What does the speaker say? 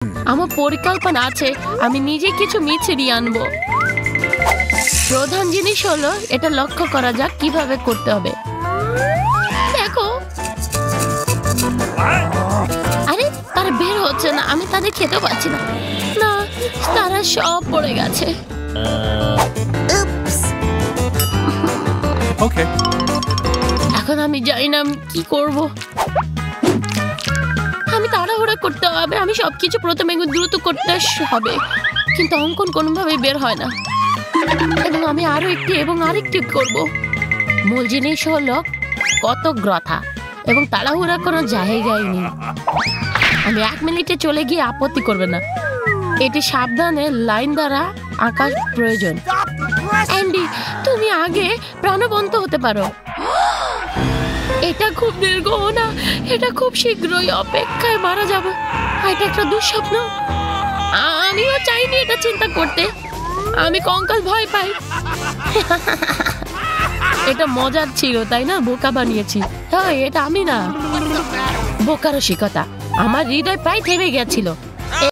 আমার পরিকল্পনা আছে, আমি নিজে কিছু মিছিয়ে আনবো। প্রধান জিনিস হলো এটা লক্ষ্য করা যাক কিভাবে করতে হবে। দেখো, আরে তারা বের হচ্ছে না, আমি তাদের খেতে পাচ্ছি না। না, তারা সব পড়ে গেছে। ওকে, এখন আমি জানি না আমি কি করব। আমি তাড়াহুড়া করতে হবে, আমি সবকিছু প্রথমে দ্রুত করতে হবে, কিন্তু অঙ্কন কোনোভাবে বের হয় না। এবং আমি আরো একটি এবং আরেকটি করব। মূল জিনিস হলো কত গ্রথা এবং তাড়াহুড়া কোনো জায়গায় নেই। আমি 1 মিনিটে চলে গিয়ে আপত্তি করবে না। এটি সাবধানে লাইন দ্বারা আঁকা প্রয়োজন। অ্যান্ডি, তুমি আগে প্রাণবন্ত হতে পারো। এটা খুব দীর্ঘ না, এটা খুব শীঘ্রই অপেক্ষায় মারা যাবে। এটা একটা দুঃস্বপ্ন। আমিও চাইনি এটা চিন্তা করতে। আমি কঙ্কাল ভয় পাই। এটা মজার ছিল, তাই না? বোকা বানিয়েছি। হ্যাঁ, এটা আমি না, বোকার রসিকতা। আমার হৃদয় প্রায় থেমে গেছিল।